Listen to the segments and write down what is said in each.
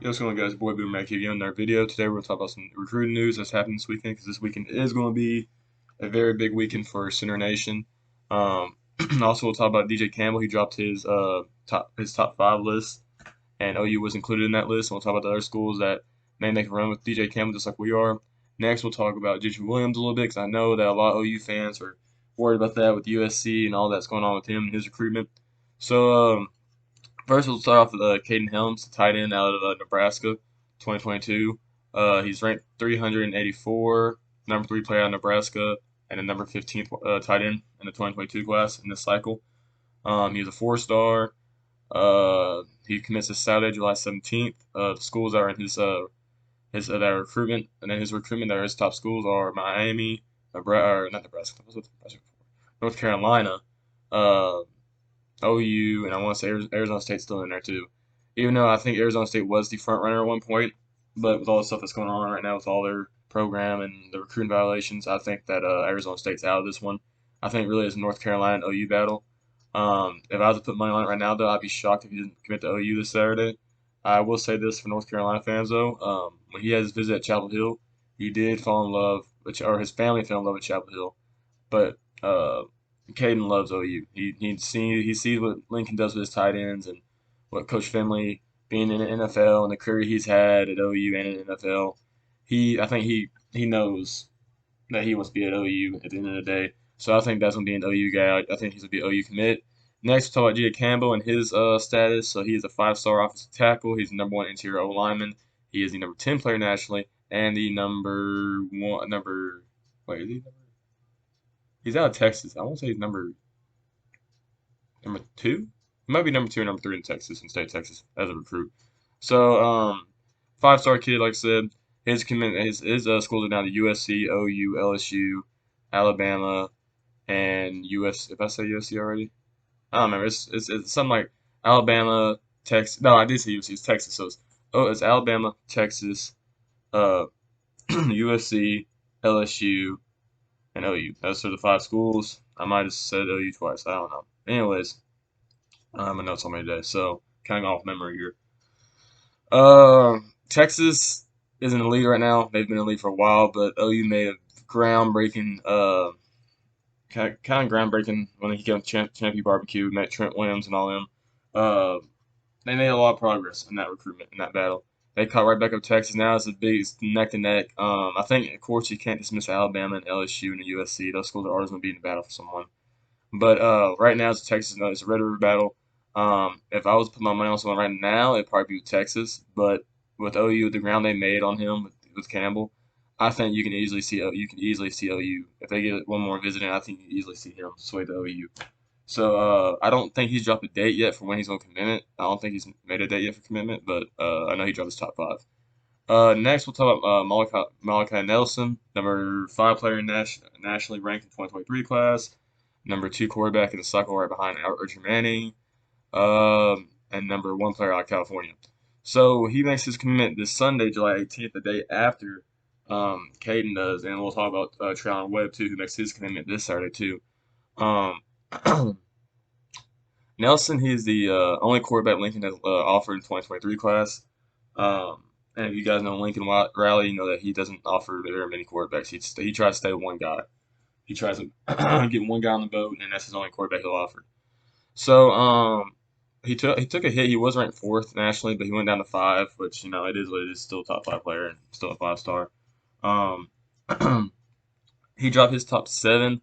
Yo, what's going on, guys? Boy Boomer back here in our video. Today we're going to talk about some recruiting news that's happening this weekend, because this weekend is going to be a very big weekend for Center Nation. Um, Also, we'll talk about DJ Campbell. He dropped his top five list, and OU was included in that list. And we'll talk about the other schools that may make a run with DJ Campbell, just like we are. Next, we'll talk about Gentry Williams a little bit, because I know that a lot of OU fans are worried about that with USC and all that's going on with him and his recruitment. So, first, we'll start off with Caden Helms, the tight end out of Nebraska, 2022. He's ranked 384, number 3 player out of Nebraska, and the number 15th tight end in the 2022 class in this cycle. He's a 4-star. He commits this Saturday, July 17th. The schools that are in his that recruitment, and then his recruitment that are his top schools are Miami, Nebraska, or not Nebraska, North Carolina, uh, OU, and I want to say Arizona State's still in there too. Even though I think Arizona State was the front runner at one point, but with all the stuff that's going on right now with all their program and the recruiting violations, I think that Arizona State's out of this one. I think it really is a North Carolina and OU battle. If I was to put money on it right now, though, I'd be shocked if he didn't commit to OU this Saturday. I will say this for North Carolina fans, though. When he had his visit at Chapel Hill, he did fall in love, or his family fell in love with Chapel Hill. But Caden loves OU. He sees what Lincoln does with his tight ends and what Coach Finley being in the NFL and the career he's had at OU and in the NFL. I think he knows that he wants to be at OU at the end of the day. So I think that's gonna be an OU guy. I think he's gonna be an OU commit. Next, we'll talk about G.A. Campbell and his status. So he is a 5-star offensive tackle. He's the number 1 interior O lineman. He is the number 10 player nationally and the number one number. Wait, is he number? He's out of Texas. I won't say he's number 2. He might be number 2 or number 3 in Texas, in state of Texas, as a recruit. So, 5-star kid, like I said. His schools are down to USC, OU, LSU, Alabama, and US. If I say USC already, I don't remember. It's something like Alabama, Texas. No, I did say USC. It's Texas. So it's Alabama, Texas, uh, USC, LSU, and OU. Those are the 5 schools. I might have said OU twice. I don't know. Anyways, my notes on me today, so kind of off memory here. Texas is in the league right now. They've been in the league for a while, but OU made a groundbreaking, kind of groundbreaking when he came to Champion Barbecue, met Trent Williams and all them. Uh, they made a lot of progress in that recruitment, in that battle. They caught right back up Texas. Now it's a big neck to neck. I think, of course, you can't dismiss Alabama and LSU and the USC. Those schools are always going to be in the battle for someone. But right now it's Texas. No, it's a Red River battle. If I was to put my money on someone right now, it'd probably be Texas. But with OU, the ground they made on him with Campbell, I think you can easily see OU if they get one more visit. I think you can easily see him sway to OU. So I don't think he's dropped a date yet for when he's going to commit it. I don't think he's made a date yet for commitment, but I know he dropped his top 5. Next, we'll talk about Malachi Nelson, number 5 player nationally ranked in 2023 class, number 2 quarterback in the cycle right behind Archer Manning, and number 1 player out of California. So he makes his commitment this Sunday, July 18th, the day after Caden does, and we'll talk about Traylon Webb too, who makes his commitment this Saturday too. Um, Nelson, he's the only quarterback Lincoln has offered in 2023 class. And if you guys know Lincoln Riley, you know that he doesn't offer very many quarterbacks. He tries to stay with one guy. He tries to get one guy on the boat, and that's his only quarterback he'll offer. So he took a hit. He was ranked 4th nationally, but he went down to 5, which it is what it is. Still a top 5 player and still a 5-star. Um, he dropped his top 7.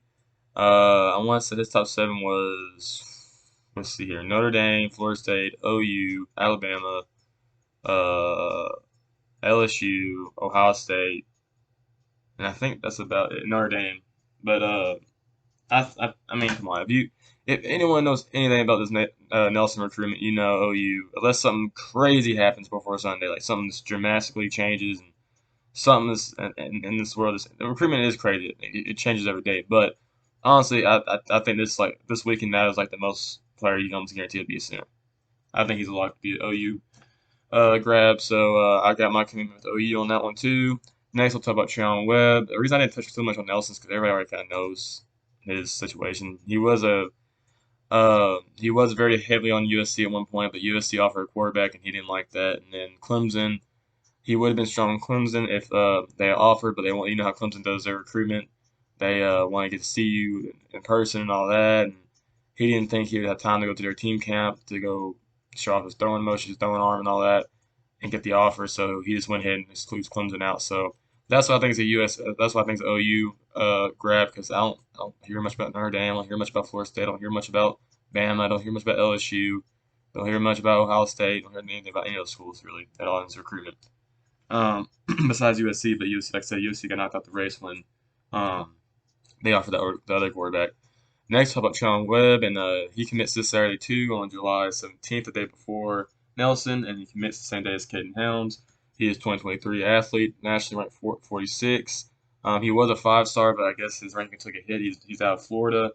I want to say his top 7 was, let's see here, Notre Dame, Florida State, OU, Alabama, uh, LSU, Ohio State, and I think that's about it. Notre Dame, but I mean, come on, if anyone knows anything about this Nelson recruitment, OU, unless something crazy happens before Sunday, like something just dramatically changes and something is in this world the recruitment is crazy. It changes every day, but honestly, I think this weekend now is like the most player you can almost guarantee to be a center. I think he's a lock to be an OU grab. So I got my commitment with OU on that one too. Next, we'll talk about Traylon Webb. The reason I didn't touch too much on Nelson is because everybody already kind of knows his situation. He was a He was very heavily on USC at one point, but USC offered a quarterback, and he didn't like that. And then Clemson, he would have been strong in Clemson if they offered, but they want, you know how Clemson does their recruitment. They want to get to see you in person and all that. And he didn't think he would have time to go to their team camp to go show off his throwing motion, his throwing arm, and all that, and get the offer. So he just went ahead and excludes Clemson out. So that's why I think it's a US. That's why I think it's OU grab, because I don't hear much about Notre Dame. I don't hear much about Florida State. I don't hear much about Bama. I don't hear much about LSU. Don't hear much about Ohio State. Don't hear anything about any of those schools really at all in this recruitment. Um, besides USC, but USC, like I said, USC got knocked out the race when um, they offered the other quarterback. Next, how about Sean Webb? And he commits this Saturday too on July 17th, the day before Nelson, and he commits the same day as Caden Helms. He is 2023 athlete, nationally ranked 46. He was a five-star, but I guess his ranking took a hit. He's out of Florida.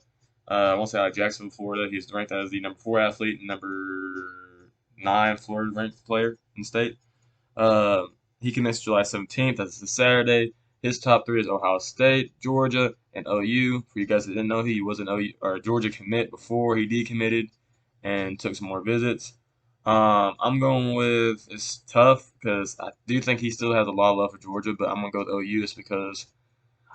I won't say out of Jacksonville, Florida. He's ranked as the number 4 athlete and number 9 Florida ranked player in the state. Uh, he commits July 17th. That's a Saturday. His top three is Ohio State, Georgia, and OU. For you guys that didn't know, he was an OU or Georgia commit before he decommitted and took some more visits. I'm going with it's tough because I do think he still has a lot of love for Georgia, but I'm gonna go with OU just because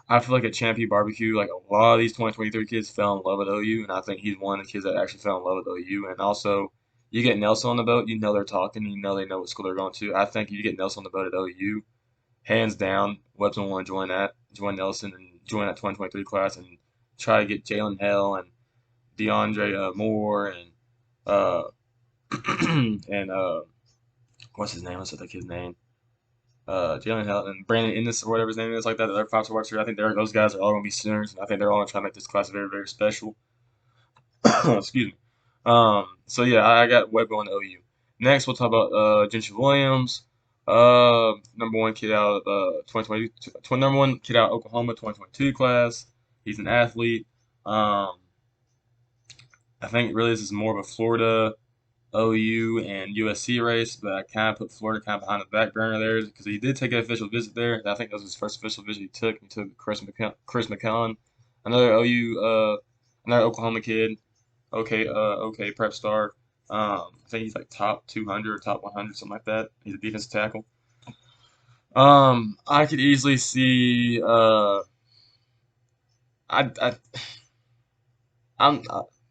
I feel like at Champion Barbecue, like a lot of these 2023 kids fell in love with OU, and I think he's one of the kids that actually fell in love with OU. And also, you get Nelson on the boat, you know they're talking, you know they know what school they're going to. I think if you get Nelson on the boat at OU, hands down, Webb's gonna want to join Nelson and join that 2023 class and try to get Jalen Hell and DeAndre Moore and uh and what's his name? What's that kid's name? Jalen Hell and Brandon Innes or whatever his name is, like that. They're 5-star wide receiver. I think those guys are all gonna be Sooners, and I think they're all gonna try to make this class very, very special. Excuse me. So yeah, I got Webb going to OU. Next, we'll talk about Gentry Williams, number one kid out of 2020, number one kid out of Oklahoma 2022 class. He's an athlete. Um, I think really this is more of a Florida, OU, and USC race, but I kind of put Florida kind of behind the back burner there because he did take an official visit there. I think that was his first official visit he took. He took Chris McCollum, another OU, another Oklahoma kid. Okay, prep star. I think he's like top 200 or top 100, something like that. He's a defensive tackle. I could easily see. I, I, I'm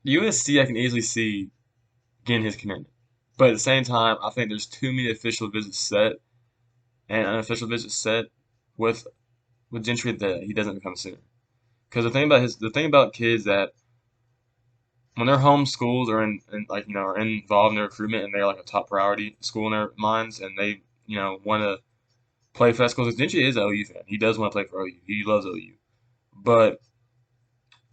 USC. I can easily see getting his commitment, but at the same time, I think there's too many official visits set and unofficial visits set with Gentry that he doesn't become sooner. Because the thing about kids that when their home schools are in like are involved in their recruitment and they're like a top priority school in their minds and they want to play for that school. Gentry is an OU fan. He does want to play for OU. He loves OU. But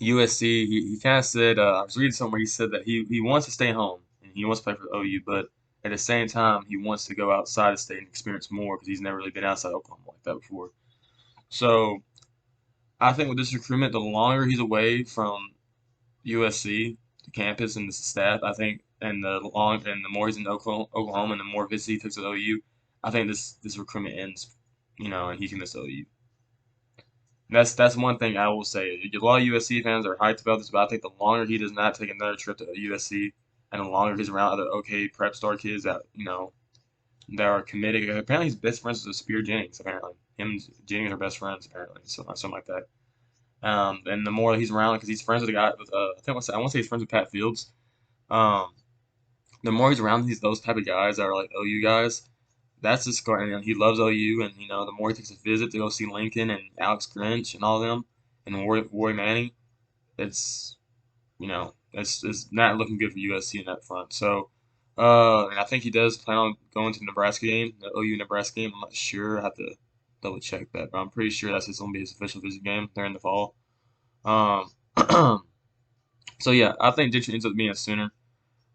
USC, he kind of said I was reading somewhere he said that he wants to stay home and he wants to play for OU, but at the same time he wants to go outside the state and experience more because he's never really been outside Oklahoma like that before. So I think with this recruitment, the longer he's away from USC, the campus and the staff, I think, and the more he's in Oklahoma and the more visits he takes at OU, I think this recruitment ends, and he can miss OU. That's one thing I will say. A lot of USC fans are hyped about this, but I think the longer he does not take another trip to USC, and the longer he's around other OK prep star kids that that are committed. Apparently, he's best friends with Spear Jennings. Apparently, him and Jennings are best friends. Apparently, so something like that. And the more he's around, because he's friends with a guy with I want to say he's friends with Pat Fields. Um, the more he's around those type of guys that are like OU guys, that's just going. He loves OU, and the more he takes a visit to go see Lincoln and Alex Grinch and all of them, and Roy Manning, it's it's not looking good for USC in that front. So, and I think he does plan on going to the Nebraska game, the OU Nebraska game. I'm not sure. I have to double check that, but I'm pretty sure that's going to be his official visit game there in the fall. Um, so yeah, I think Gentry ends up being a Sooner.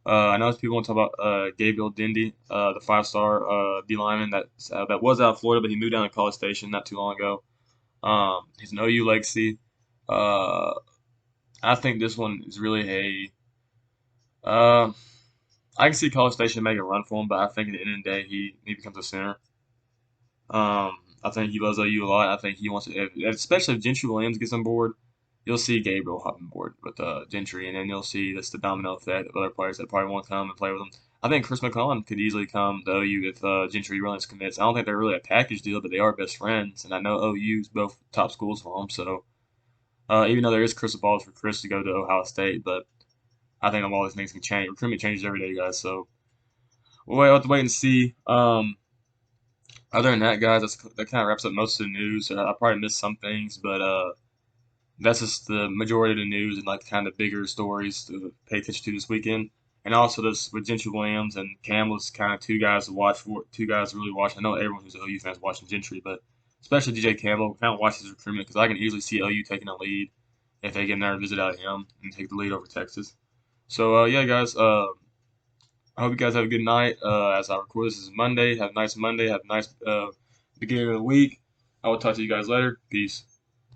I know people want to talk about Gabriel Dindy, the 5-star D lineman that was out of Florida, but he moved down to College Station not too long ago. He's an OU legacy. Uh, I think this one is really a. I can see College Station make a run for him, but I think at the end of the day, he becomes a Sooner. I think he loves OU a lot. I think he wants to, especially if Gentry Williams gets on board. you'll see Gabriel hopping board with Gentry, and then you'll see this the domino effect of other players that probably won't come and play with him. I think Chris McCollum could easily come to OU if Gentry Williams commits. I don't think they're really a package deal, but they are best friends, and I know OU's both top schools for them. So even though there is crystal balls for Chris to go to Ohio State, but I think all these things can change. Recruitment changes every day, guys. So we'll have to wait and see. Other than that, guys, that kind of wraps up most of the news. I probably missed some things, but that's just the majority of the news and like kind of bigger stories to pay attention to this weekend. And also this with Gentry Williams and Campbell's kind of two guys to watch for, two guys to really watch. I know everyone who's an OU fan is watching Gentry, but especially DJ Campbell, kind of watch his recruitment because I can easily see OU taking a lead if they get another visit out of him and take the lead over Texas. So yeah, guys. I hope you guys have a good night. As I record this is Monday. Have a nice Monday. Have a nice beginning of the week. I will talk to you guys later. Peace.